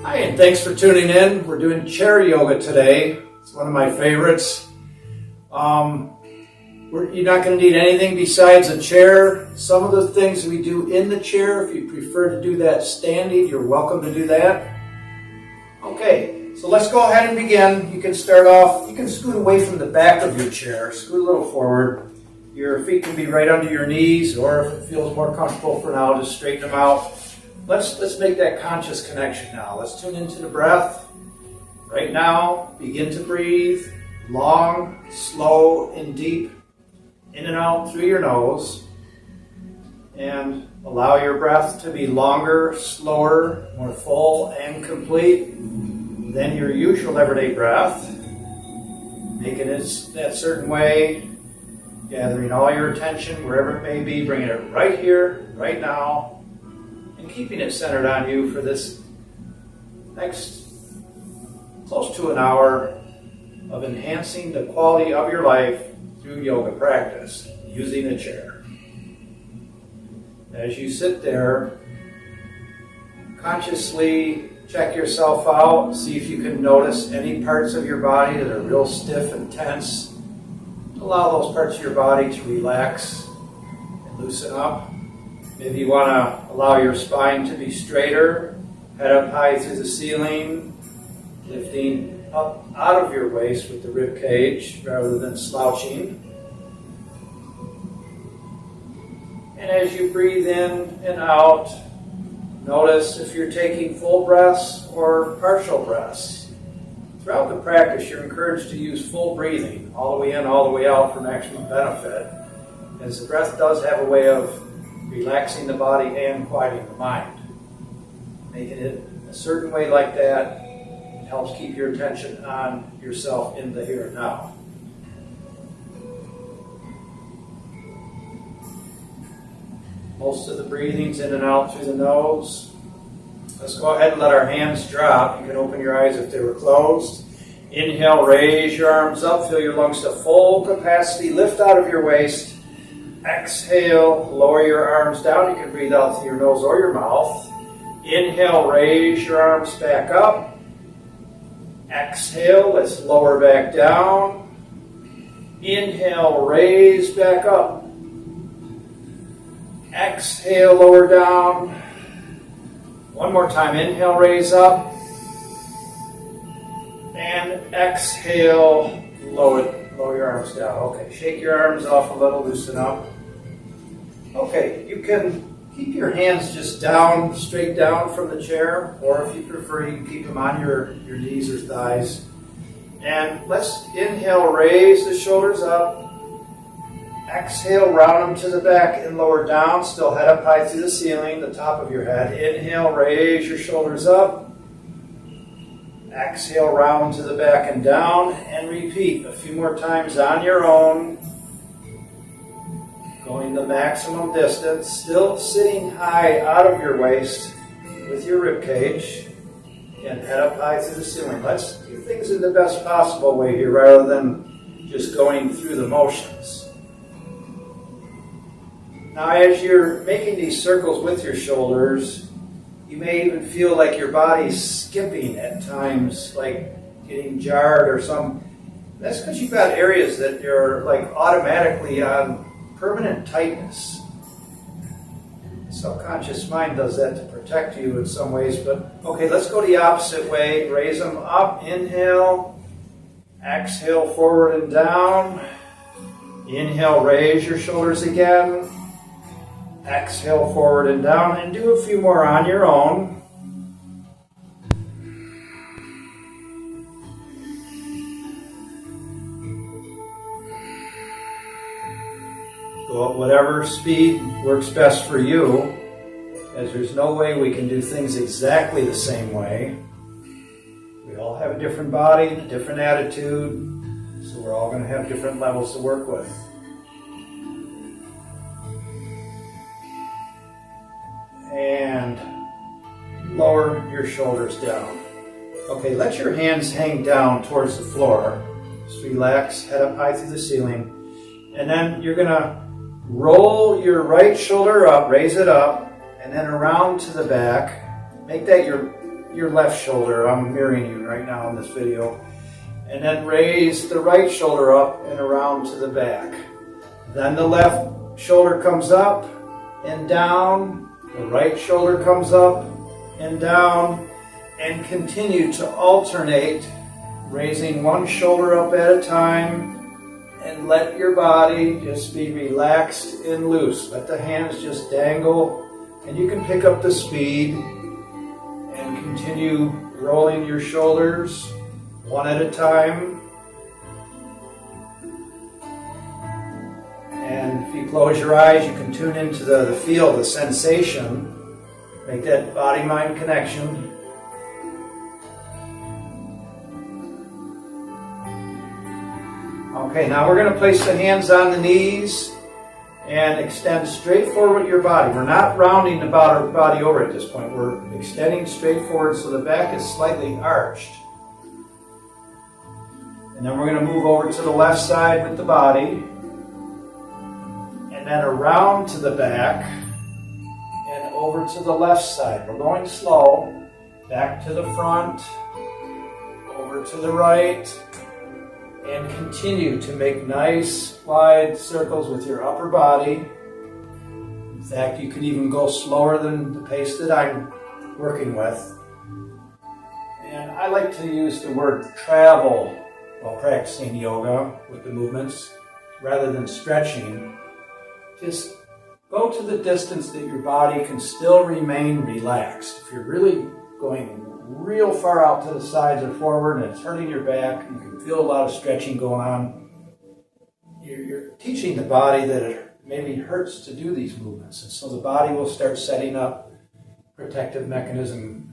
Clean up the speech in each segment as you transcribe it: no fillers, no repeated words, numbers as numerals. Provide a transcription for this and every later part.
Hi, and thanks for tuning in. We're doing chair yoga today. It's one of my favorites. You're not going to need anything besides a chair. Some of the things we do in the chair, if you prefer to do that standing, you're welcome to do that. Okay, so let's go ahead and begin. You can start off, you can scoot away from the back of your chair, scoot a little forward. Your feet can be right under your knees, or if it feels more comfortable for now, just straighten them out. Let's make that conscious connection now. Let's tune into the breath. Right now, begin to breathe long, slow, and deep, in and out through your nose. And allow your breath to be longer, slower, more full, and complete than your usual everyday breath. Making it that certain way, gathering all your attention wherever it may be, bringing it right here, right now, and keeping it centered on you for this next close to an hour of enhancing the quality of your life through yoga practice, using a chair. As you sit there, consciously check yourself out, see if you can notice any parts of your body that are real stiff and tense. Allow those parts of your body to relax and loosen up. Maybe you want to allow your spine to be straighter, head up high through the ceiling, lifting up out of your waist with the rib cage rather than slouching. And as you breathe in and out, notice if you're taking full breaths or partial breaths. Throughout the practice, you're encouraged to use full breathing, all the way in, all the way out for maximum benefit, as the breath does have a way of relaxing the body and quieting the mind. Making it a certain way like that helps keep your attention on yourself in the here and now. Most of the breathing's in and out through the nose. Let's go ahead and let our hands drop. You can open your eyes if they were closed. Inhale, raise your arms up, fill your lungs to full capacity, lift out of your waist. Exhale, lower your arms down. You can breathe out through your nose or your mouth. Inhale, raise your arms back up. Exhale, let's lower back down. Inhale, raise back up. Exhale, lower down. One more time. Inhale, raise up. And exhale, lower your arms down. Okay, shake your arms off a little, loosen up. Okay, you can keep your hands just down, straight down from the chair, or if you prefer, you can keep them on your knees or thighs. And let's inhale, raise the shoulders up. Exhale, round them to the back and lower down. Still head up high through the ceiling, the top of your head. Inhale, raise your shoulders up. Exhale, round to the back and down, and repeat a few more times on your own. Going the maximum distance, still sitting high out of your waist with your rib cage. And head up high through the ceiling. Let's do things in the best possible way here rather than just going through the motions. Now, as you're making these circles with your shoulders, you may even feel like your body's skipping at times, like getting jarred or some. That's because you've got areas that you're like automatically on permanent tightness. The subconscious mind does that to protect you in some ways, but okay, let's go the opposite way. Raise them up, inhale, exhale, forward and down. Inhale, raise your shoulders again. Exhale, forward and down, and do a few more on your own. Go at whatever speed works best for you, as there's no way we can do things exactly the same way. We all have a different body, a different attitude, so we're all going to have different levels to work with. And lower your shoulders down. Okay, let your hands hang down towards the floor. Just relax, head up high through the ceiling. And then you're going to roll your right shoulder up, raise it up, and then around to the back. Make that your your left shoulder. I'm mirroring you right now in this video. And then raise the right shoulder up and around to the back. Then the left shoulder comes up and down. The right shoulder comes up and down. And continue to alternate, raising one shoulder up at a time. And let your body just be relaxed and loose. Let the hands just dangle. And you can pick up the speed and continue rolling your shoulders one at a time. And if you close your eyes, you can tune into the feel, the sensation. Make that body-mind connection. Okay, now we're going to place the hands on the knees and extend straight forward your body. We're not rounding the body over at this point. We're extending straight forward so the back is slightly arched. And then we're going to move over to the left side with the body. And then around to the back and over to the left side. We're going slow. Back to the front, over to the right. And continue to make nice wide circles with your upper body. In fact, you can even go slower than the pace that I'm working with. And I like to use the word travel while practicing yoga with the movements rather than stretching. Just go to the distance that your body can still remain relaxed. If you're really going real far out to the sides or forward and it's hurting your back, you can feel a lot of stretching going on. You're teaching the body that it maybe hurts to do these movements, and so the body will start setting up protective mechanism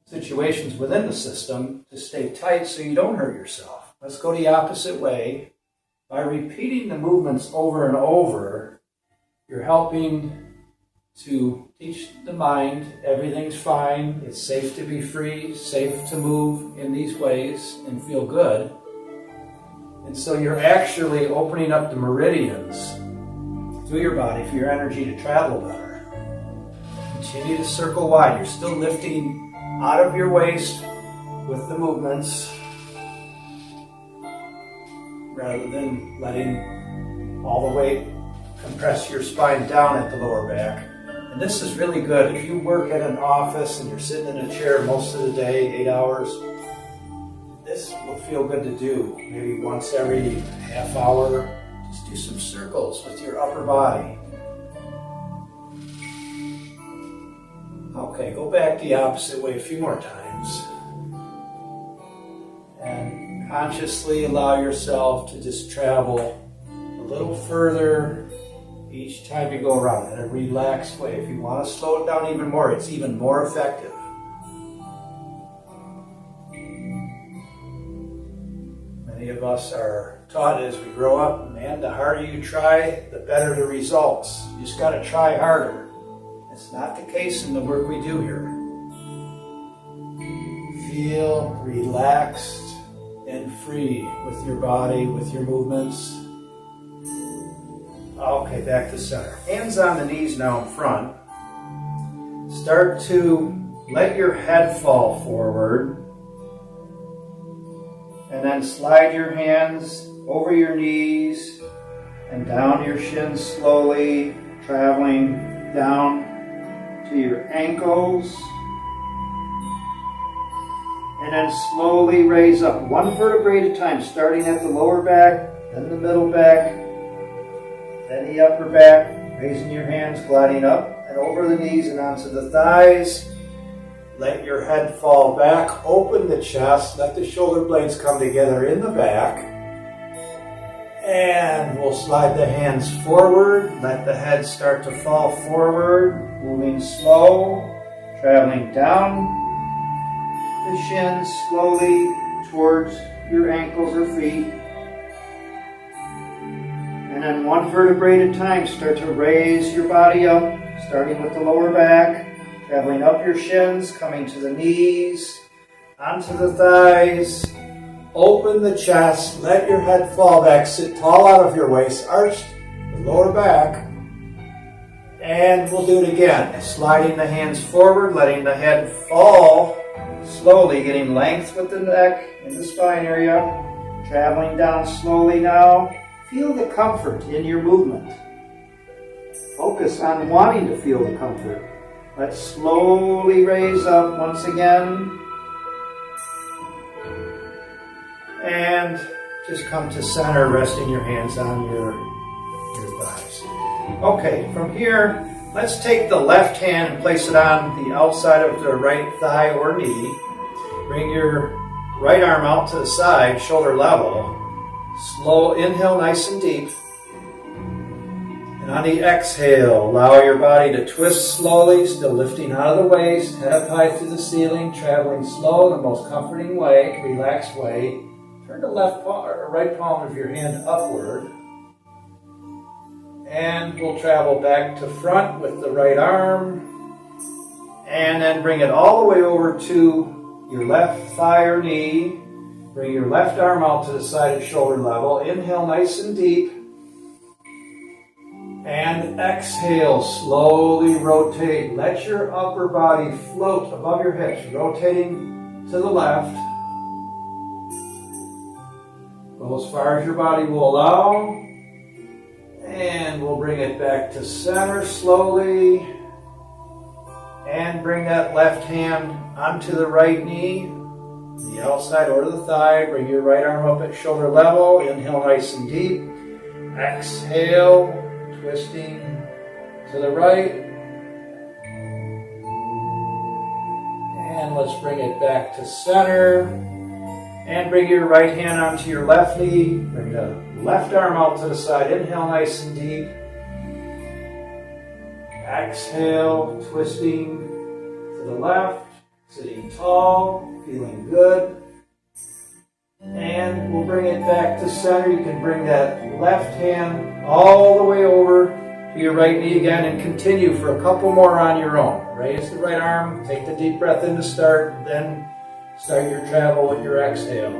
situations within the system to stay tight so you don't hurt yourself. Let's go the opposite way. By repeating the movements over and over, you're helping to teach the mind everything's fine, it's safe to be free, safe to move in these ways and feel good. And so you're actually opening up the meridians through your body for your energy to travel better. Continue to circle wide. You're still lifting out of your waist with the movements rather than letting all the weight compress your spine down at the lower back. And this is really good. If you work at an office and you're sitting in a chair most of the day, 8 hours, this will feel good to do. Maybe once every half hour, just do some circles with your upper body. Okay, go back the opposite way a few more times. And consciously allow yourself to just travel a little further each time you go around in a relaxed way. If you want to slow it down even more, it's even more effective. Many of us are taught as we grow up, man, the harder you try, the better the results. You just got to try harder. It's not the case in the work we do here. Feel relaxed and free with your body, with your movements. Okay, back to center. Hands on the knees now in front. Start to let your head fall forward. And then slide your hands over your knees and down your shins slowly, traveling down to your ankles. And then slowly raise up one vertebrae at a time, starting at the lower back, then the middle back, then the upper back, raising your hands, gliding up and over the knees and onto the thighs. Let your head fall back, open the chest, let the shoulder blades come together in the back. And we'll slide the hands forward, let the head start to fall forward, moving slow, traveling down the shins slowly towards your ankles or feet. And then one vertebrae at a time, start to raise your body up, starting with the lower back, traveling up your shins, coming to the knees, onto the thighs. Open the chest, let your head fall back, sit tall out of your waist, arch the lower back. And we'll do it again, sliding the hands forward, letting the head fall Slowly getting length with the neck and the spine area. Traveling down slowly now. Feel the comfort in your movement. Focus on wanting to feel the comfort. Let's slowly raise up once again. And just come to center, resting your hands on your thighs. Okay, from here, let's take the left hand and place it on the outside of the right thigh or knee. Bring your right arm out to the side, shoulder level. Slow inhale, nice and deep. And on the exhale, allow your body to twist slowly, still lifting out of the waist, head up high through the ceiling, traveling slow in the most comforting way, relaxed way. Turn the left palm or right palm of your hand upward. And we'll travel back to front with the right arm. And then bring it all the way over to your left thigh or knee. Bring your left arm out to the side at shoulder level. Inhale nice and deep. And exhale, slowly rotate. Let your upper body float above your hips, rotating to the left. Go as far as your body will allow. And we'll bring it back to center slowly. And bring that left hand onto the right knee, the outside or the thigh. Bring your right arm up at shoulder level. Inhale nice and deep. Exhale, twisting to the right. And let's bring it back to center. And bring your right hand onto your left knee. Bring the left arm out to the side. Inhale nice and deep. Exhale, twisting to the left. Sitting tall, feeling good. And we'll bring it back to center. You can bring that left hand all the way over to your right knee again and continue for a couple more on your own. Raise the right arm, take the deep breath in to start, then start your travel with your exhale.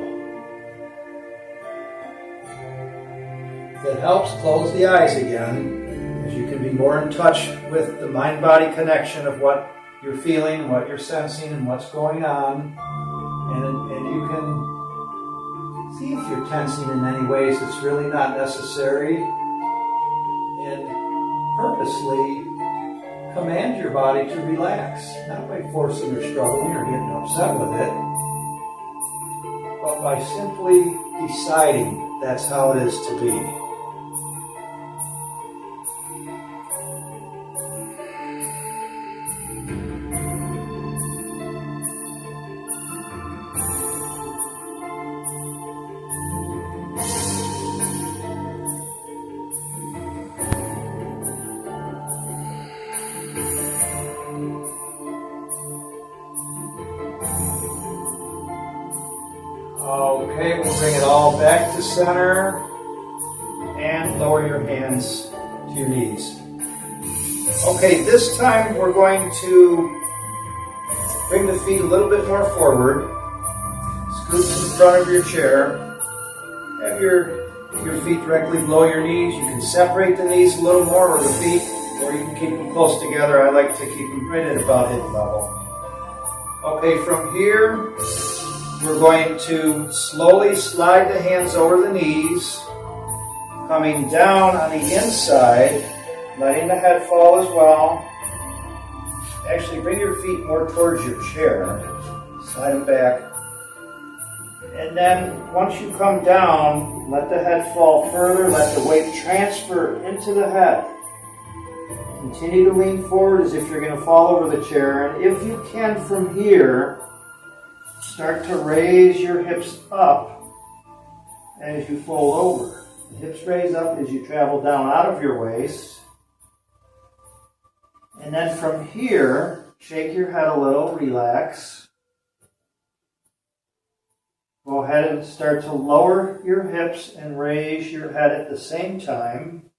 If it helps, close the eyes again, as you can be more in touch with the mind-body connection of what you're feeling, what you're sensing, and what's going on. And you can see if you're tensing in any ways that's really not necessary. And purposely command your body to relax, not by forcing or struggling or getting upset with it, but by simply deciding that's how it is to be. Okay, we'll bring it all back to center and lower your hands to your knees. Okay, this time we're going to bring the feet a little bit more forward. Scoot to the front of your chair. Have your feet directly below your knees. You can separate the knees a little more or the feet, or you can keep them close together. I like to keep them right at about hip level. Okay, from here, we're going to slowly slide the hands over the knees, coming down on the inside, letting the head fall as well. Actually, bring your feet more towards your chair. Slide them back. And then once you come down, let the head fall further. Let the weight transfer into the head. Continue to lean forward as if you're going to fall over the chair. And if you can from here, start to raise your hips up as you fold over. The hips raise up as you travel down out of your waist. And then from here, shake your head a little, relax. Go ahead and start to lower your hips and raise your head at the same time.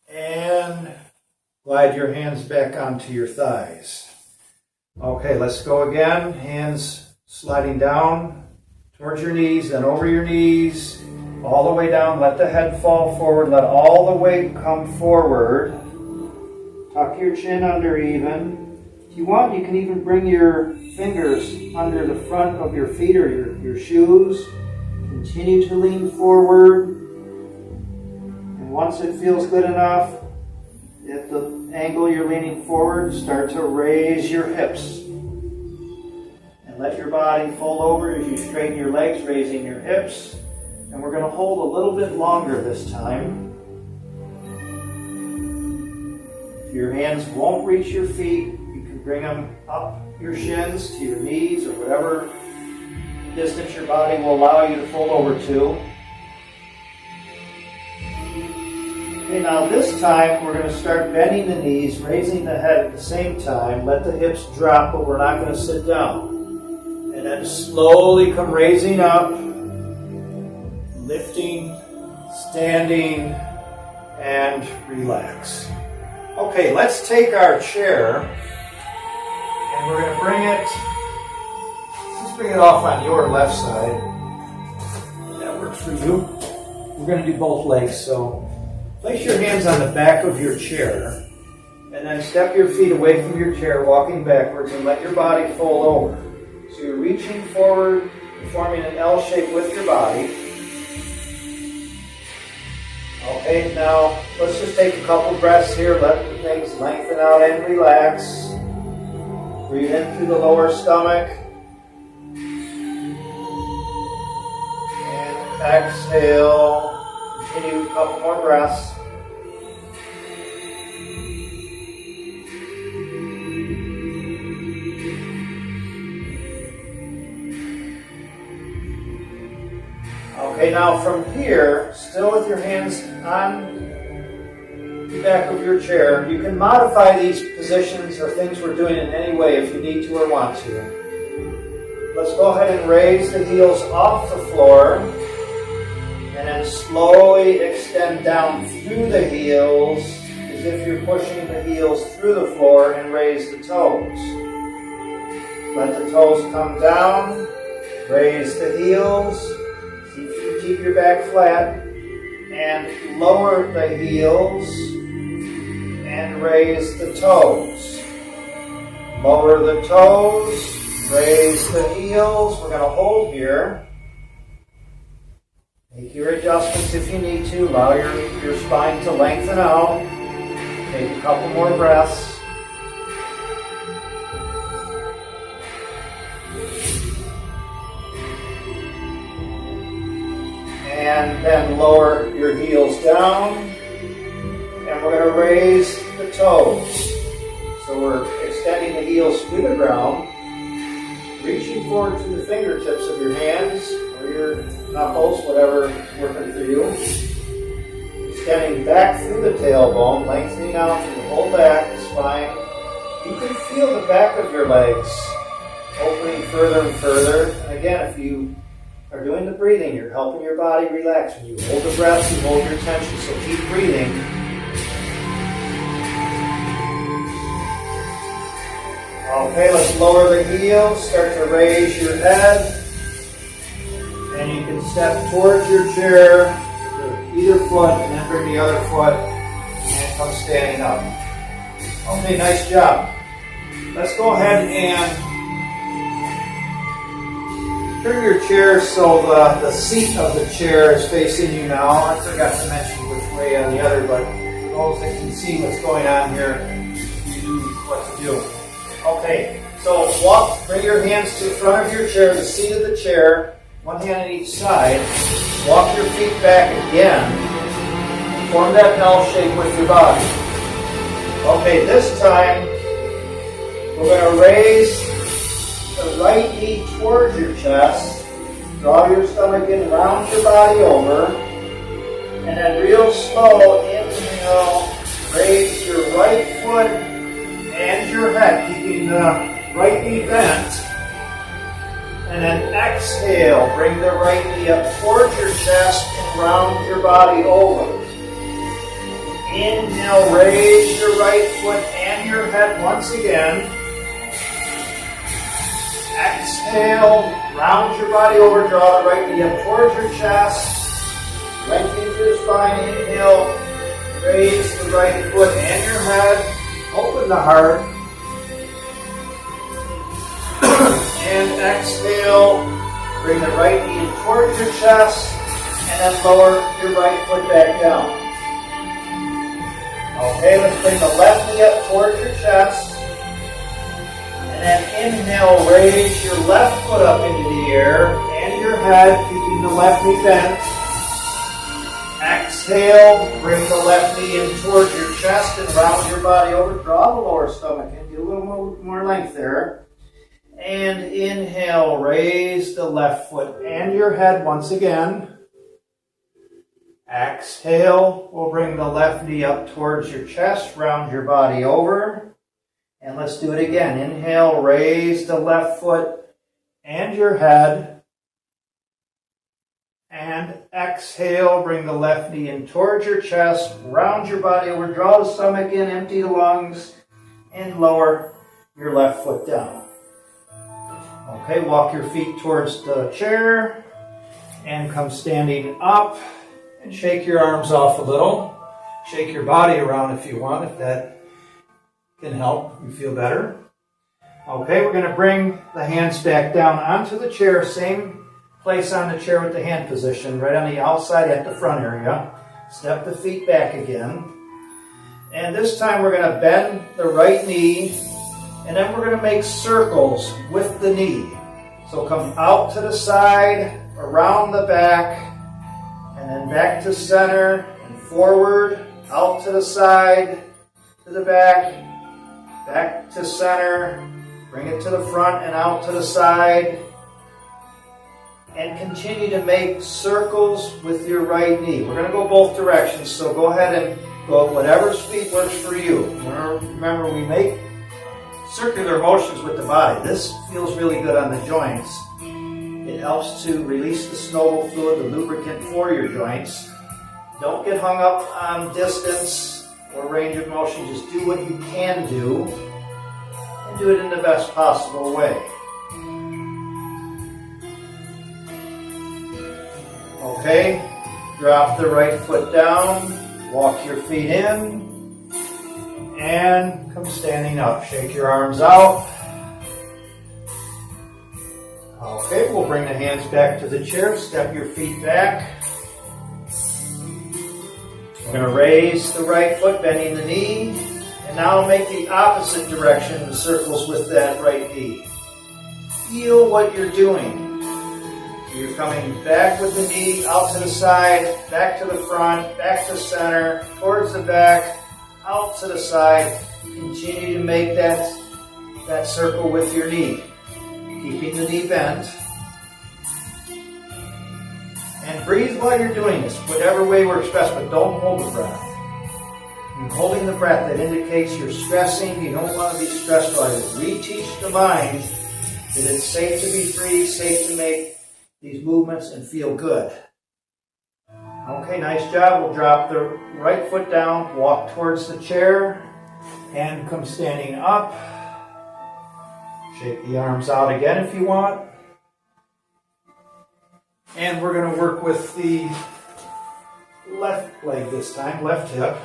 And glide your hands back onto your thighs. Okay, let's go again. Hands sliding down towards your knees, then over your knees, all the way down. Let the head fall forward. Let all the weight come forward. Tuck your chin under even. If you want, you can even bring your fingers under the front of your feet or your shoes. Continue to lean forward. And once it feels good enough, at the angle you're leaning forward, start to raise your hips. And let your body fold over as you straighten your legs, raising your hips. And we're going to hold a little bit longer this time. If your hands won't reach your feet, you can bring them up your shins to your knees or whatever distance your body will allow you to fold over to. Okay, now this time we're going to start bending the knees, raising the head at the same time. Let the hips drop, but we're not going to sit down. And then slowly come raising up, lifting, standing, and relax. Okay, let's take our chair and we're going to bring it, let's bring it off on your left side. That works for you. We're going to do both legs, so place your hands on the back of your chair and then step your feet away from your chair, walking backwards, and let your body fold over. So you're reaching forward, forming an L shape with your body. Okay, now let's just take a couple breaths here. Let the things lengthen out and relax. Breathe in through the lower stomach. And exhale. Continue a couple more breaths. Okay, now from here, still with your hands on the back of your chair, you can modify these positions or things we're doing in any way if you need to or want to. Let's go ahead and raise the heels off the floor and then slowly extend down through the heels as if you're pushing the heels through the floor and raise the toes. Let the toes come down, raise the heels. Keep your back flat and lower the heels and raise the toes. Lower the toes, raise the heels. We're going to hold here. Make your adjustments if you need to. Allow your spine to lengthen out. Take a couple more breaths. And then lower your heels down. And we're going to raise the toes. So we're extending the heels through the ground, reaching forward to the fingertips of your hands or your knuckles, whatever is working for you. Extending back through the tailbone, lengthening out through the whole back, the spine. You can feel the back of your legs opening further and further. And again, if you are doing the breathing, you're helping your body relax. When you hold the breath, you hold your tension, so keep breathing. Okay, let's lower the heels, start to raise your head, and you can step towards your chair with either foot and then bring the other foot and come standing up. Okay, nice job. Let's go ahead and turn your chair so the seat of the chair is facing you now. I forgot to mention which way on the other, but for those that can see what's going on here, you do what to do. Okay, so bring your hands to the front of your chair, the seat of the chair, one hand on each side. Walk your feet back again. Form that L shape with your body. Okay, this time we're going to raise the right knee towards your chest. Draw your stomach in, round your body over, and then real slow, inhale, raise your right foot and your head, keeping the right knee bent. And then exhale, bring the right knee up towards your chest and round your body over. Inhale, raise your right foot and your head once again. Exhale, round your body over, draw the right knee up towards your chest. Lengthen your spine, inhale, raise the right foot and your head. Open the heart. And exhale, bring the right knee in towards your chest, and then lower your right foot back down. Okay, let's bring the left knee up towards your chest. And then inhale, raise your left foot up into the air and your head, keeping the left knee bent. Exhale, bring the left knee in towards your chest and round your body over. Draw the lower stomach in, get a little more length there. And inhale, raise the left foot and your head once again. Exhale, we'll bring the left knee up towards your chest, round your body over. And let's do it again. Inhale, raise the left foot and your head. And exhale, bring the left knee in towards your chest, round your body over, draw the stomach in, empty the lungs, and lower your left foot down. Okay, walk your feet towards the chair and come standing up and shake your arms off a little. Shake your body around if you want, if that can help you feel better. Okay, we're going to bring the hands back down onto the chair, same place on the chair with the hand position, right on the outside at the front area. Step the feet back again. And this time we're going to bend the right knee, and then we're going to make circles with the knee. So come out to the side, around the back, and then back to center and forward, out to the side, to the back, back to center, bring it to the front and out to the side. And continue to make circles with your right knee. We're going to go both directions, so go ahead and go whatever speed works for you. Remember, we make circular motions with the body. This feels really good on the joints. It helps to release the snowball fluid, the lubricant for your joints. Don't get hung up on distance or range of motion. Just do what you can do and do it in the best possible way. Okay, drop the right foot down, walk your feet in, and come standing up. Shake your arms out. Okay, we'll bring the hands back to the chair, step your feet back. We're going to raise the right foot, bending the knee, and now make the opposite direction in circles with that right knee. Feel what you're doing. You're coming back with the knee, out to the side, back to the front, back to center, towards the back, out to the side. Continue to make that circle with your knee, keeping the knee bent. And breathe while you're doing this, whatever way works best, but don't hold the breath. And holding the breath, that indicates you're stressing. You don't want to be stressed while you reteach the mind that it's safe to be free, safe to make these movements and feel good. Okay, nice job. We'll drop the right foot down, walk towards the chair, and come standing up. Shake the arms out again if you want. And we're going to work with the left leg this time, left hip.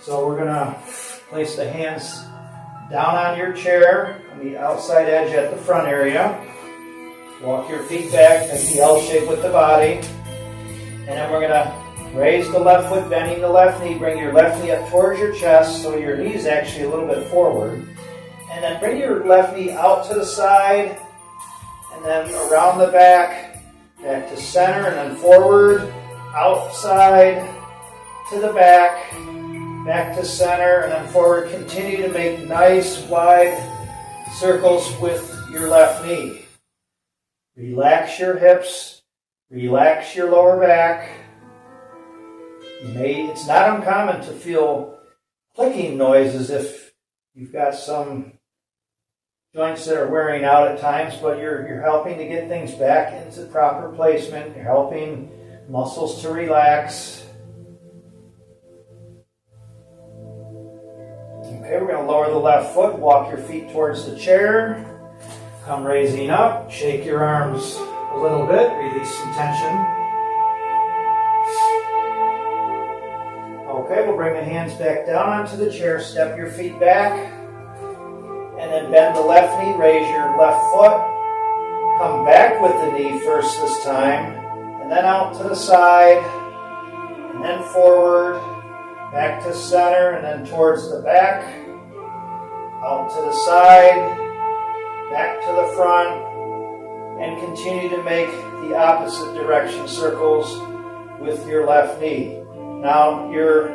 So we're going to place the hands down on your chair on the outside edge at the front area. Walk your feet back, make the L shape with the body. And then we're going to raise the left foot, bending the left knee. Bring your left knee up towards your chest so your knee is actually a little bit forward. And then bring your left knee out to the side. And then around the back, back to center, and then forward, outside, to the back, back to center, and then forward. Continue to make nice, wide circles with your left knee. Relax your hips, relax your lower back. It's not uncommon to feel clicking noises if you've got some joints that are wearing out at times, but you're helping to get things back into proper placement. You're helping muscles to relax. Okay, we're going to lower the left foot, walk your feet towards the chair. Come raising up, shake your arms a little bit, release some tension. Okay, we'll bring the hands back down onto the chair, step your feet back, and then bend the left knee, raise your left foot, Come back with the knee first this time, and then out to the side, and then forward, back to center, and then towards the back, out to the side, back to the front, and continue to make the opposite direction circles with your left knee. Now you're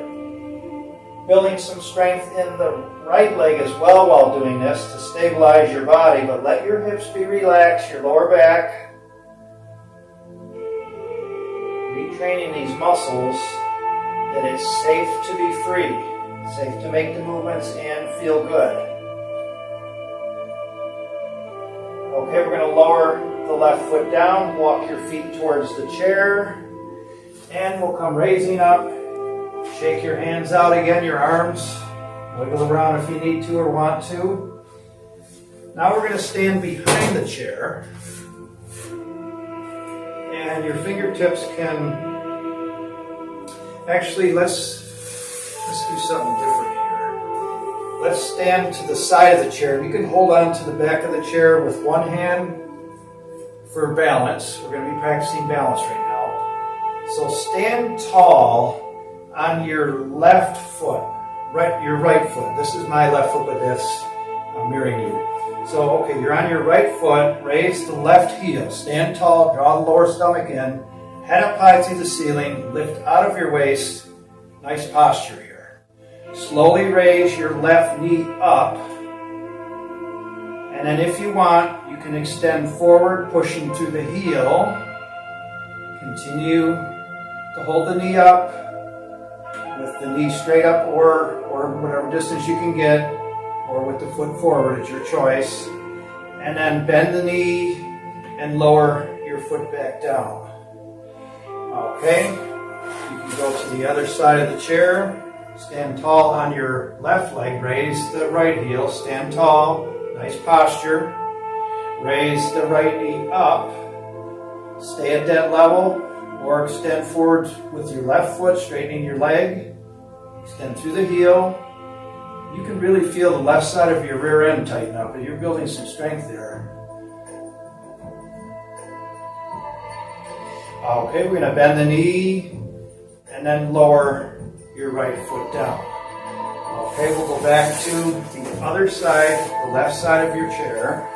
building some strength in the right leg as well while doing this to stabilize your body, but let your hips be relaxed, your lower back. Retraining these muscles that it's safe to be free, safe to make the movements and feel good. Okay, we're going to lower the left foot down, walk your feet towards the chair, and we'll come raising up. Shake your hands out again, your arms. Wiggle around if you need to or want to. Now we're going to stand behind the chair. And your fingertips can... Actually, let's do something different here. Let's stand to the side of the chair. You can hold on to the back of the chair with one hand for balance. We're going to be practicing balance right now. So stand tall on your left foot, your right foot. This is my left foot, but I'm mirroring you. So, okay, you're on your right foot, raise the left heel, stand tall, draw the lower stomach in, head up high to the ceiling, lift out of your waist, nice posture here. Slowly raise your left knee up, and then if you want, you can extend forward, pushing through the heel. Continue to hold the knee up, with the knee straight up or whatever distance you can get, or with the foot forward, it's your choice. And then bend the knee and lower your foot back down. Okay, you can go to the other side of the chair, stand tall on your left leg, raise the right heel, stand tall, nice posture. Raise the right knee up, stay at that level, or extend forward with your left foot, straightening your leg. Extend through the heel. You can really feel the left side of your rear end tighten up, but you're building some strength there. Okay, we're going to bend the knee and then lower your right foot down. Okay, we'll go back to the other side, the left side of your chair.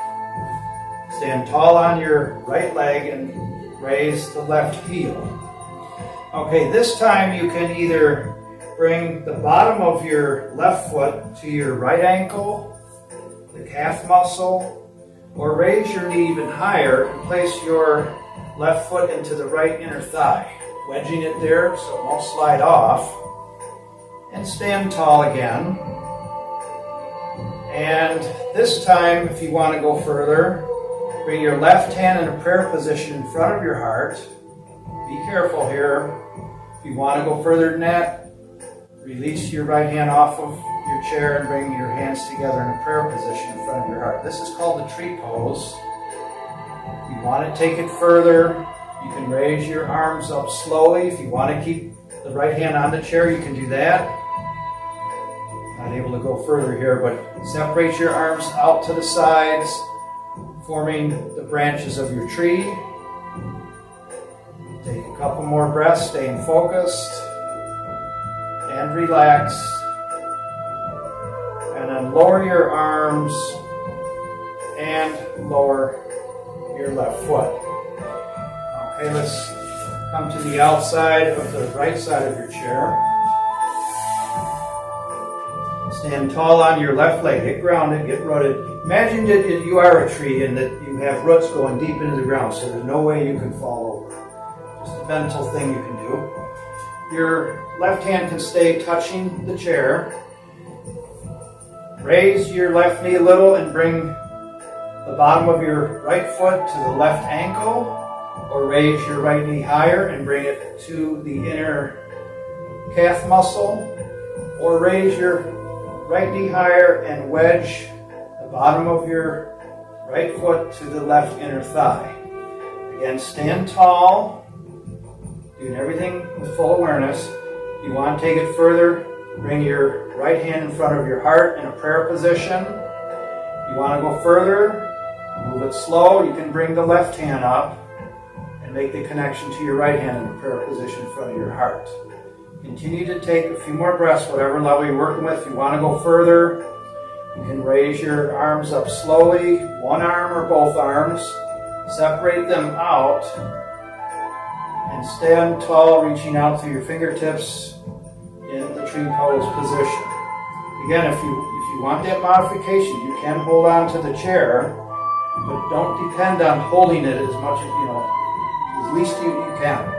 Stand tall on your right leg and raise the left heel. Okay, this time you can either bring the bottom of your left foot to your right ankle, the calf muscle, or raise your knee even higher and place your left foot into the right inner thigh, wedging it there so it won't slide off, and stand tall again. And this time, if you want to go further, bring your left hand in a prayer position in front of your heart. Be careful here. If you want to go further than that, release your right hand off of your chair and bring your hands together in a prayer position in front of your heart. This is called the tree pose. If you want to take it further, you can raise your arms up slowly. If you want to keep the right hand on the chair, you can do that. Not able to go further here, but separate your arms out to the sides, forming the branches of your tree. Take a couple more breaths, staying focused. And relax. And then lower your arms and lower your left foot. Okay, let's come to the outside of the right side of your chair. Stand tall on your left leg. Get grounded, get rooted. Imagine that you are a tree and that you have roots going deep into the ground, so there's no way you can fall over. Just a mental thing you can do. Your left hand can stay touching the chair. Raise your left knee a little and bring the bottom of your right foot to the left ankle, or raise your right knee higher and bring it to the inner calf muscle, or raise your right knee higher and wedge the bottom of your right foot to the left inner thigh. Again, stand tall. Doing everything with full awareness. If you want to take it further, bring your right hand in front of your heart in a prayer position. If you want to go further, Move it slow. You can bring the left hand up and make the connection to your right hand in the prayer position in front of your heart. Continue to take a few more breaths, whatever level you're working with. If you want to go further, you can raise your arms up slowly, one arm or both arms. Separate them out and stand tall, reaching out through your fingertips in the tree pose position. Again, if you want that modification, you can hold on to the chair, but don't depend on holding it as much as, as least you can.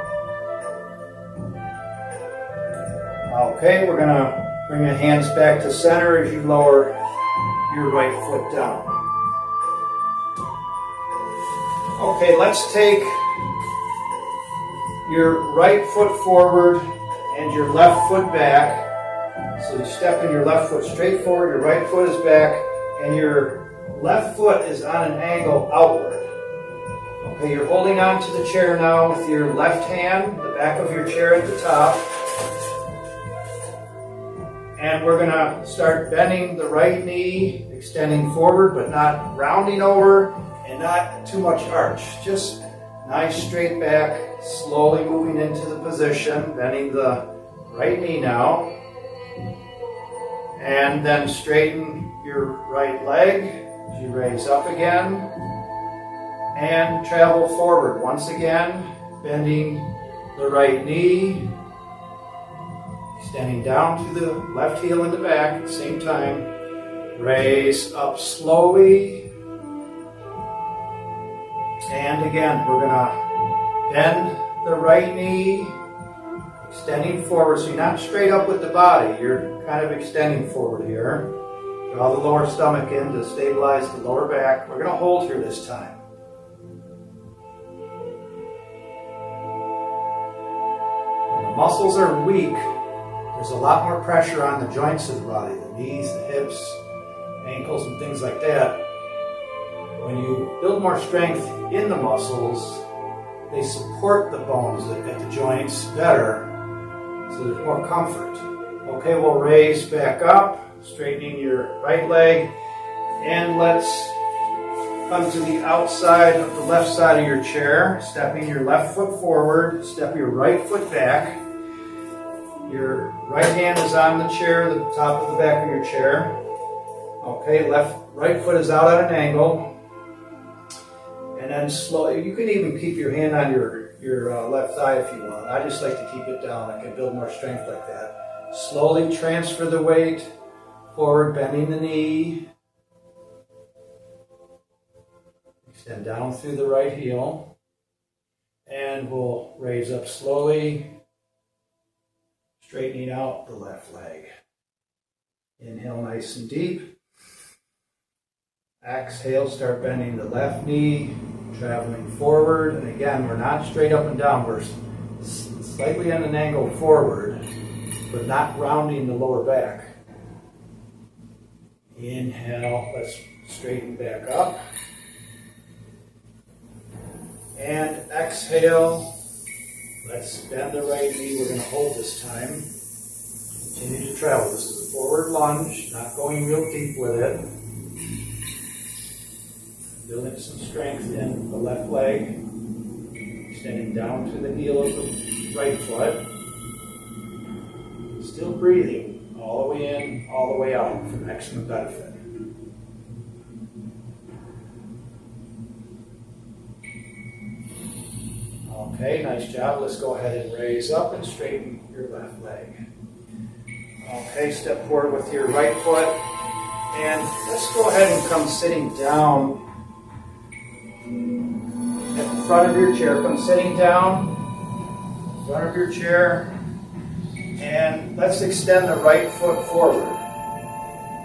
Okay, we're going to bring the hands back to center as you lower your right foot down. Okay, let's take your right foot forward and your left foot back. So you step in your left foot straight forward, your right foot is back, and your left foot is on an angle outward. Okay, you're holding on to the chair now with your left hand, the back of your chair at the top. And we're going to start bending the right knee, extending forward, but not rounding over and not too much arch. Just nice straight back, slowly moving into the position, bending the right knee now. And then straighten your right leg as you raise up again. And travel forward once again, bending the right knee. Extending down to the left heel in the back at the same time. Raise up slowly. And again, we're going to bend the right knee, extending forward. So you're not straight up with the body. You're kind of extending forward here. Draw the lower stomach in to stabilize the lower back. We're going to hold here this time. When the muscles are weak, there's a lot more pressure on the joints of the body, the knees, the hips, ankles, and things like that. When you build more strength in the muscles, they support the bones at the joints better, so there's more comfort. Okay, we'll raise back up, straightening your right leg, and let's come to the outside of the left side of your chair, stepping your left foot forward, step your right foot back. Your right hand is on the chair, the top of the back of your chair. Okay, right foot is out at an angle. And then slowly, you can even keep your hand on your left thigh if you want. I just like to keep it down. I can build more strength like that. Slowly transfer the weight forward, bending the knee. Extend down through the right heel. And we'll raise up slowly, straightening out the left leg. Inhale nice and deep. Exhale, start bending the left knee, traveling forward. And again, we're not straight up and down. We're slightly on an angle forward, but not rounding the lower back. Inhale, let's straighten back up. And exhale, let's bend the right knee. We're going to hold this time. Continue to travel. This is a forward lunge, not going real deep with it. Building some strength in the left leg, extending down to the heel of the right foot. Still breathing all the way in, all the way out for maximum benefit. Okay, nice job. Let's go ahead and raise up and straighten your left leg. Okay, step forward with your right foot. And let's go ahead and come sitting down at the front of your chair. Come sitting down, front of your chair, and let's extend the right foot forward.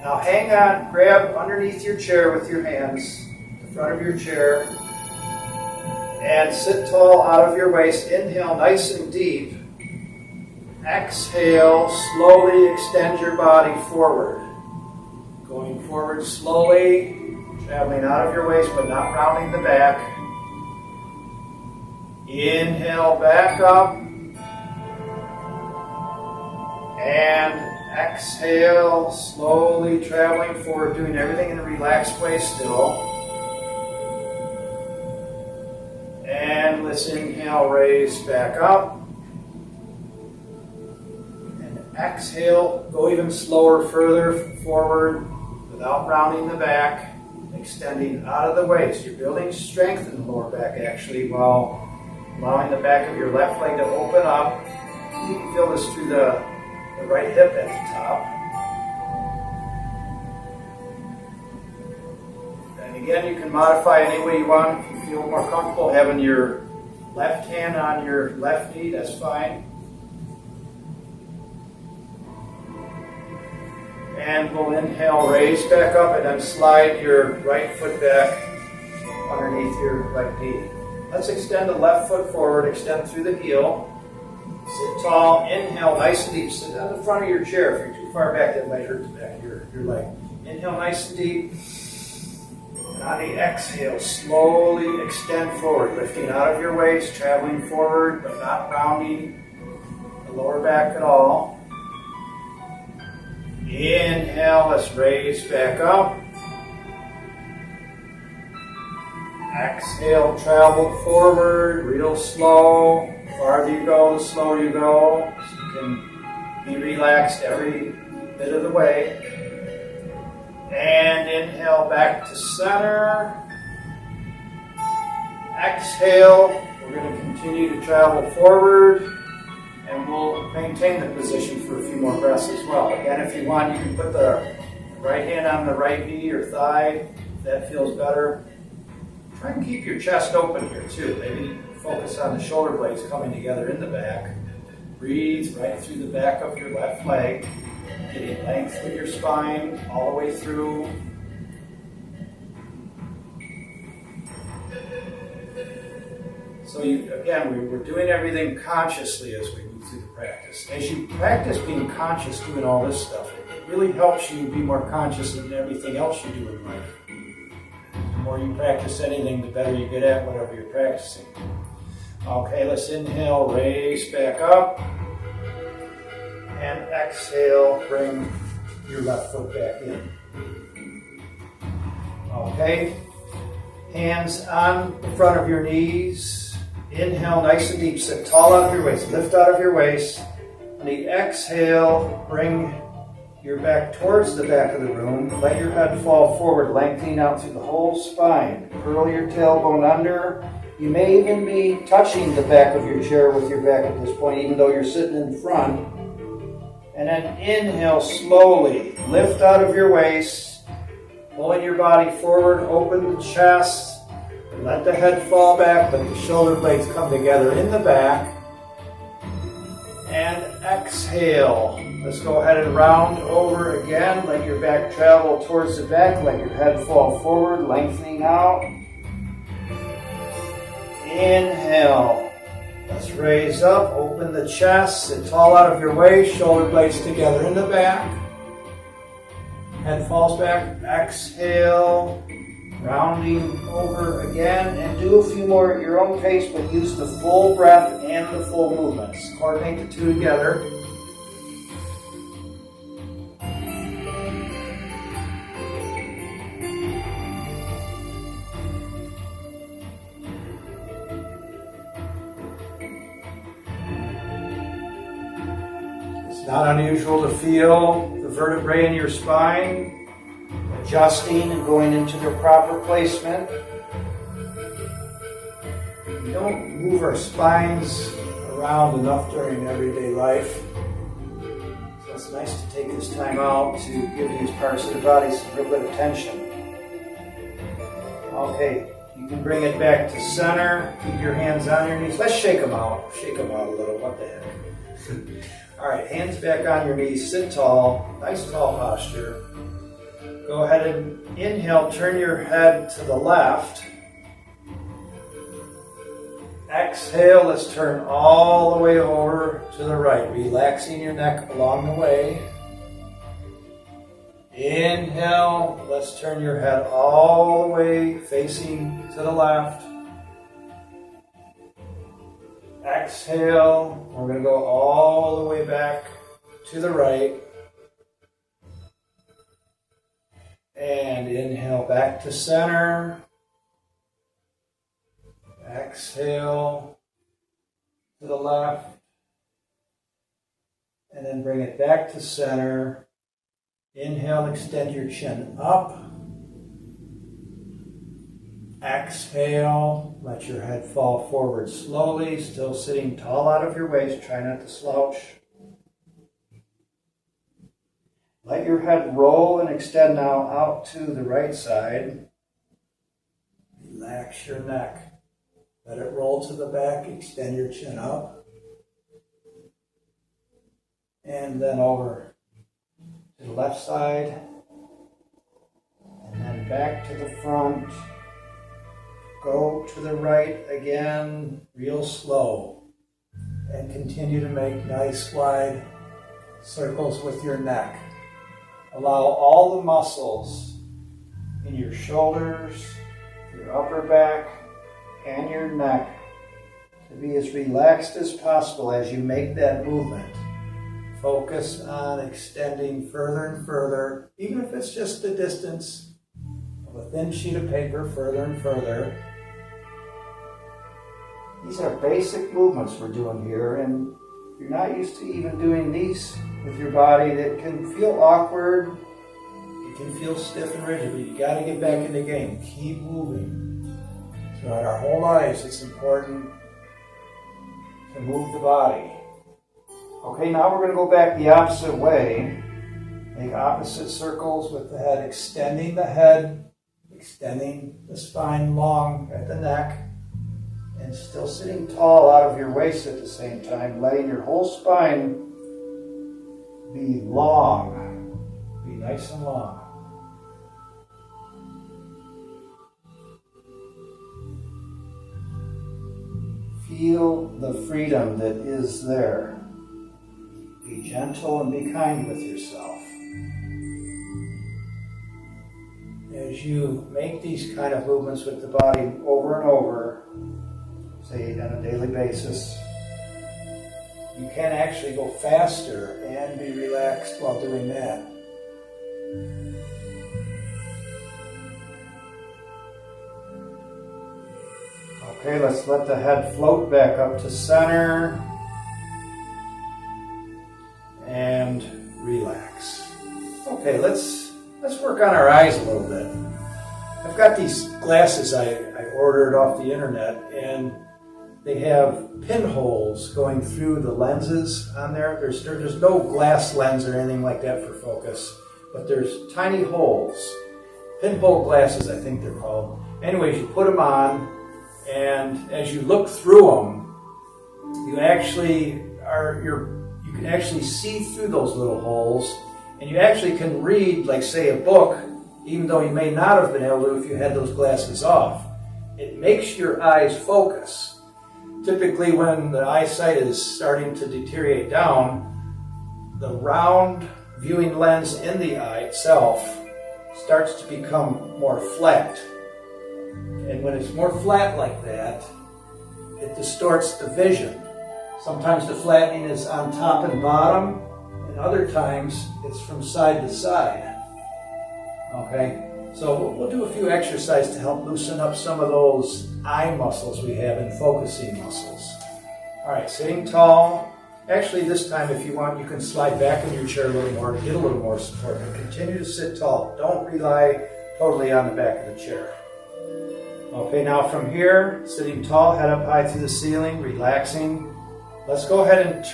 Now hang on, grab underneath your chair with your hands, the front of your chair, and sit tall out of your waist. Inhale nice and deep. Exhale, slowly extend your body forward. Going forward slowly, traveling out of your waist but not rounding the back. Inhale, back up. And exhale, slowly traveling forward, doing everything in a relaxed way still. And let's inhale, raise back up. And exhale, go even slower, further forward without rounding the back, extending out of the waist. You're building strength in the lower back actually while allowing the back of your left leg to open up. You can feel this through the right hip at the top. And again, you can modify any way you want. If you feel more comfortable having your left hand on your left knee, that's fine. And we'll inhale, raise back up, and then slide your right foot back underneath your right knee. Let's extend the left foot forward, extend through the heel. Sit tall, inhale nice and deep. Sit on the front of your chair. If you're too far back, that might hurt the back of your leg. Inhale nice and deep. And on the exhale, slowly extend forward, lifting out of your waist, traveling forward, but not rounding the lower back at all. Inhale, let's raise back up. Exhale, travel forward, real slow. The farther you go, the slower you go. So you can be relaxed every bit of the way. And inhale back to center. Exhale, we're going to continue to travel forward. And we'll maintain the position for a few more breaths as well. Again, if you want, you can put the right hand on the right knee or thigh, if that feels better. Try and keep your chest open here too. Maybe focus on the shoulder blades coming together in the back. Breathe right through the back of your left leg, getting length with your spine all the way through. So we're doing everything consciously as we move through the practice. As you practice being conscious doing all this stuff, it really helps you be more conscious in everything else you do in life. The more you practice anything, the better you get at whatever you're practicing. Okay, let's inhale, raise back up. And exhale, bring your left foot back in. Okay, hands on the front of your knees. Inhale, nice and deep. Sit tall out of your waist. Lift out of your waist. On the exhale, bring your back towards the back of the room. Let your head fall forward, lengthening out through the whole spine. Curl your tailbone under. You may even be touching the back of your chair with your back at this point, even though you're sitting in front. And then inhale slowly. Lift out of your waist. Pulling your body forward. Open the chest. Let the head fall back. Let the shoulder blades come together in the back. And exhale. Let's go ahead and round over again. Let your back travel towards the back. Let your head fall forward, lengthening out. Inhale. Let's raise up. Open the chest. Sit tall out of your waist. Shoulder blades together in the back. Head falls back. Exhale. Rounding over again. And do a few more at your own pace, but use the full breath and the full movements. Coordinate the two together. It's not unusual to feel the vertebrae in your spine adjusting and going into their proper placement. We don't move our spines around enough during everyday life. So it's nice to take this time out to give these parts of the body some real good attention. Okay, you can bring it back to center. Keep your hands on your knees. Let's shake them out. Shake them out a little. What the heck? All right, hands back on your knees. Sit tall. Nice tall posture. Go ahead and inhale, turn your head to the left. Exhale, let's turn all the way over to the right, relaxing your neck along the way. Inhale, let's turn your head all the way facing to the left. Exhale, we're going to go all the way back to the right. And inhale back to center. Exhale to the left. And then bring it back to center. Inhale, extend your chin up. Exhale, let your head fall forward slowly, still sitting tall out of your waist. Try not to slouch. Let your head roll and extend now out to the right side. Relax your neck. Let it roll to the back, extend your chin up. And then over to the left side. And then back to the front. Go to the right again, real slow. And continue to make nice wide circles with your neck. Allow all the muscles in your shoulders, your upper back, and your neck to be as relaxed as possible as you make that movement. Focus on extending further and further, even if it's just the distance of a thin sheet of paper, further and further. These are basic movements we're doing here, and if you're not used to even doing these with your body, that can feel awkward, it can feel stiff and rigid, but you got to get back in the game. Keep moving. Throughout our whole lives, it's important to move the body. Okay, now we're going to go back the opposite way. Make opposite circles with the head, extending the head, extending the spine long at the neck, and still sitting tall out of your waist at the same time, letting your whole spine be long, be nice and long. Feel the freedom that is there. Be gentle and be kind with yourself. As you make these kind of movements with the body over and over, say on a daily basis, you can actually go faster and be relaxed while doing that. Okay, let's let the head float back up to center and relax. Okay, let's work on our eyes a little bit. I've got these glasses I ordered off the internet, and they have pinholes going through the lenses on there. There's no glass lens or anything like that for focus, but there's tiny holes. Pinhole glasses, I think they're called. Anyways, you put them on, and as you look through them, you can actually see through those little holes, and you actually can read, like say, a book, even though you may not have been able to if you had those glasses off. It makes your eyes focus. Typically, when the eyesight is starting to deteriorate down, the round viewing lens in the eye itself starts to become more flat. And when it's more flat like that, it distorts the vision. Sometimes the flattening is on top and bottom, and other times it's from side to side. Okay? So we'll do a few exercises to help loosen up some of those eye muscles we have and focusing muscles. All right, sitting tall. Actually, this time, if you want, you can slide back in your chair a little more to get a little more support, but continue to sit tall. Don't rely totally on the back of the chair. Okay, now from here, sitting tall, head up high through the ceiling, relaxing. Let's go ahead and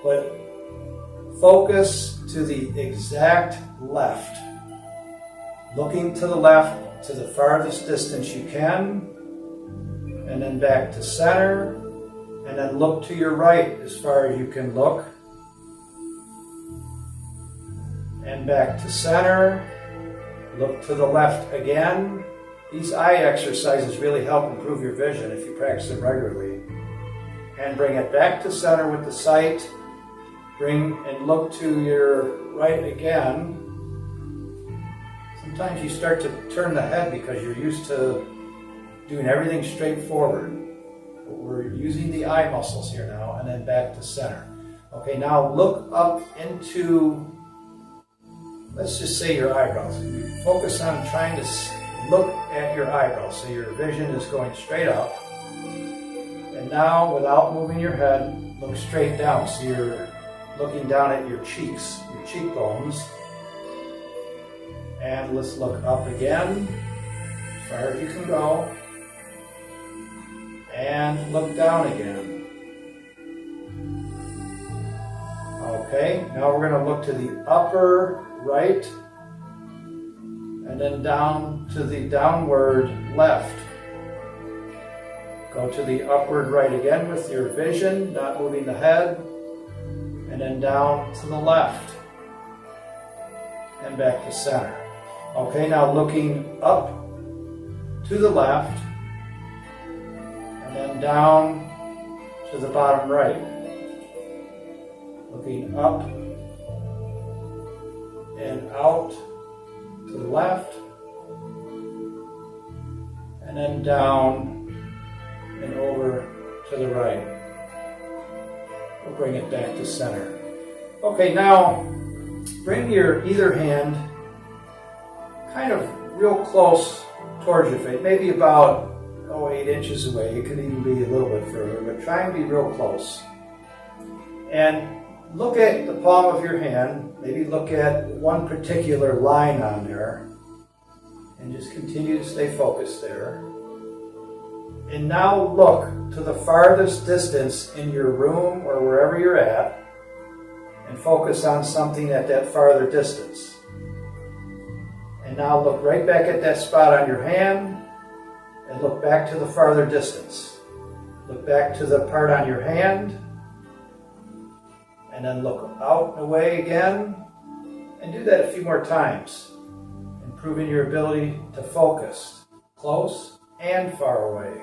but focus to the exact left. Looking to the left to the farthest distance you can, and then back to center, and then look to your right as far as you can look, and back to center. Look to the left again. These eye exercises really help improve your vision if you practice them regularly. And bring it back to center with the sight. Bring and look to your right again. Sometimes you start to turn the head because you're used to doing everything straight forward. But we're using the eye muscles here now, and then back to center. Okay, now look up into, let's just say, your eyebrows. Focus on trying to look at your eyebrows. So your vision is going straight up. And now, without moving your head, look straight down. So you're looking down at your cheeks, your cheekbones. And let's look up again, as far as you can go. And look down again. Okay, now we're going to look to the upper right, and then down to the downward left. Go to the upward right again with your vision, not moving the head, and then down to the left, and back to center. Okay, now looking up to the left, and then down to the bottom right. Looking up and out to the left, and then down and over to the right. We'll bring it back to center. Okay, now bring your either hand kind of real close towards your face, maybe about 8 inches away. It could even be a little bit further, but try and be real close. And look at the palm of your hand, maybe look at one particular line on there, and just continue to stay focused there. And now look to the farthest distance in your room or wherever you're at, and focus on something at that farther distance. And now look right back at that spot on your hand, and look back to the farther distance. Look back to the part on your hand, and then look out and away again, and do that a few more times, improving your ability to focus close and far away.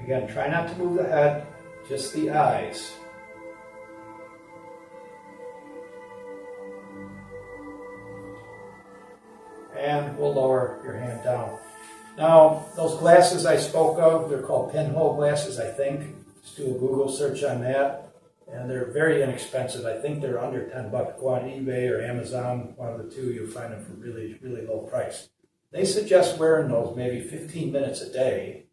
Again, try not to move the head, just the eyes. And we'll lower your hand down. Now, those glasses I spoke of, they're called pinhole glasses, I think. Just do a Google search on that. And they're very inexpensive. I think they're under $10. Go on eBay or Amazon, one of the two, you'll find them for really, really low price. They suggest wearing those maybe 15 minutes a day.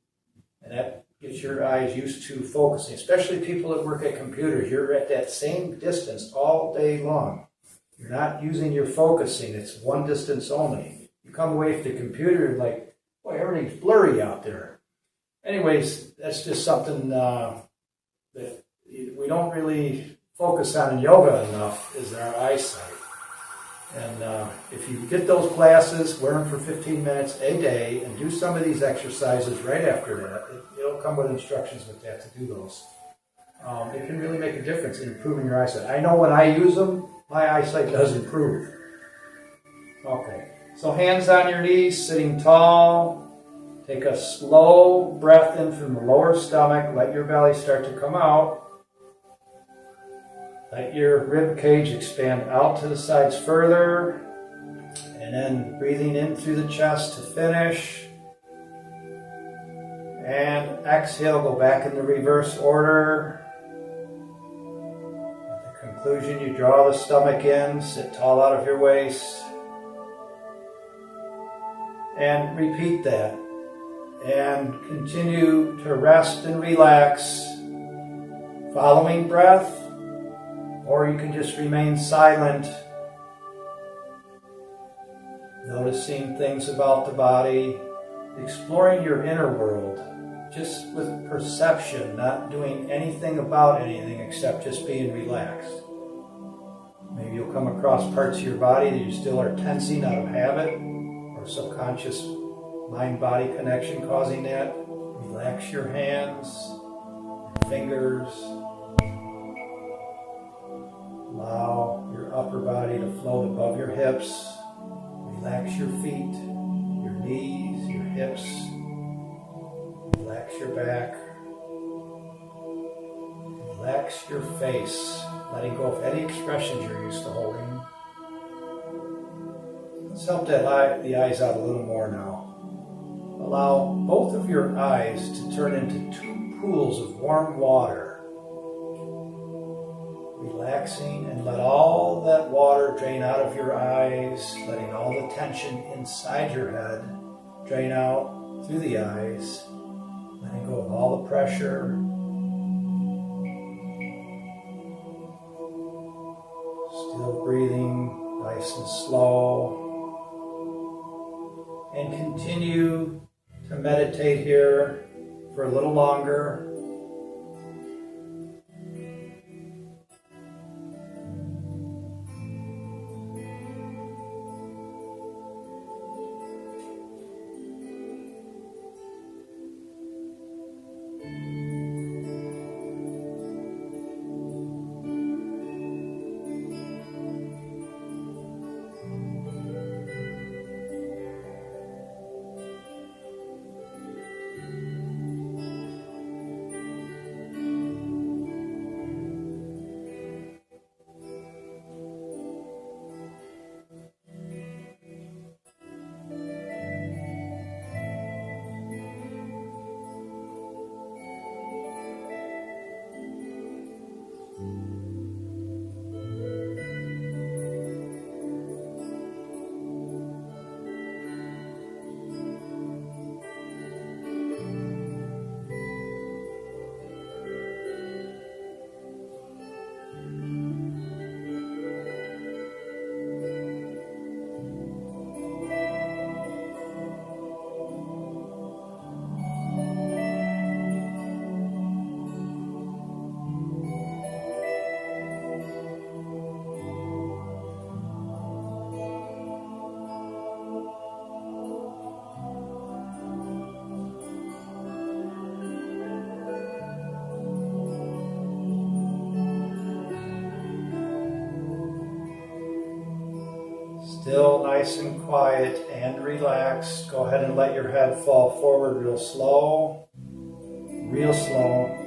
And that gets your eyes used to focusing, especially people that work at computers. You're at that same distance all day long. You're not using your focusing. It's one distance only. You come away from the computer like, boy, everything's blurry out there. Anyways, that's just something that we don't really focus on in yoga enough, is our eyesight. And if you get those glasses, wear them for 15 minutes a day, and do some of these exercises right after that. It'll come with instructions with that to do those. It can really make a difference in improving your eyesight. I know when I use them, my eyesight does improve. Okay, so hands on your knees, sitting tall. Take a slow breath in from the lower stomach. Let your belly start to come out. Let your rib cage expand out to the sides further. And then breathing in through the chest to finish. And exhale, go back in the reverse order. At the conclusion, you draw the stomach in, sit tall out of your waist. And repeat that. And continue to rest and relax, following breath, or you can just remain silent, noticing things about the body, exploring your inner world, just with perception, not doing anything about anything except just being relaxed. Maybe you'll come across parts of your body that you still are tensing out of habit or subconscious mind-body connection causing that. Relax your hands, fingers. Allow your upper body to float above your hips. Relax your feet, your knees, your hips. Relax your back. Relax your face, letting go of any expressions you're used to holding. Let's help the eyes out a little more now. Allow both of your eyes to turn into two pools of warm water. Relaxing, and let all that water drain out of your eyes, letting all the tension inside your head drain out through the eyes, letting go of all the pressure. Still breathing nice and slow. And continue to meditate here for a little longer. Still nice and quiet and relaxed. Go ahead and let your head fall forward real slow. Real slow.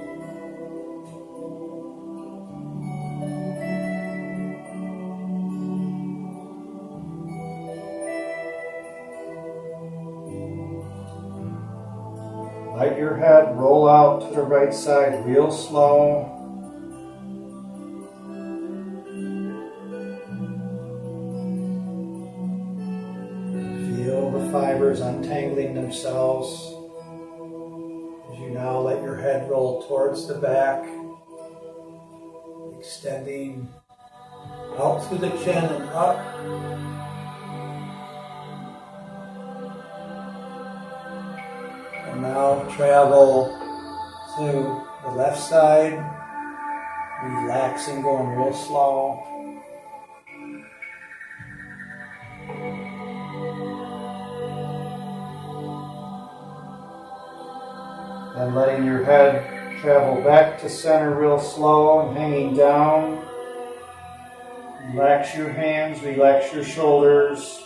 Let your head roll out to the right side real slow. Fibers untangling themselves as you now let your head roll towards the back, extending out through the chin and up. And now travel to the left side, relaxing, going real slow. And letting your head travel back to center real slow and hanging down. Relax your hands, relax your shoulders.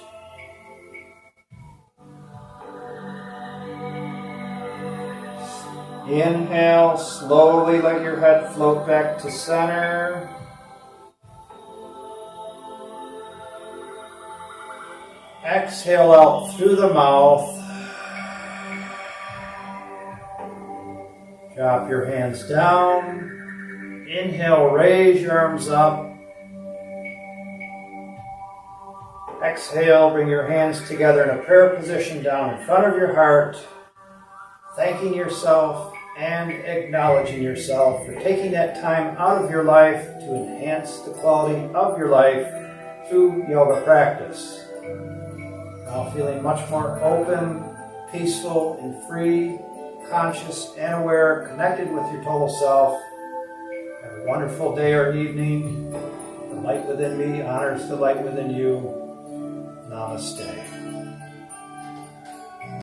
Inhale, slowly let your head float back to center. Exhale out through the mouth. Drop your hands down. Inhale, raise your arms up. Exhale, bring your hands together in a prayer position down in front of your heart, thanking yourself and acknowledging yourself for taking that time out of your life to enhance the quality of your life through yoga practice. Now feeling much more open, peaceful, and free, conscious and aware, connected with your total self. Have a wonderful day or evening. The light within me honors the light within you. Namaste.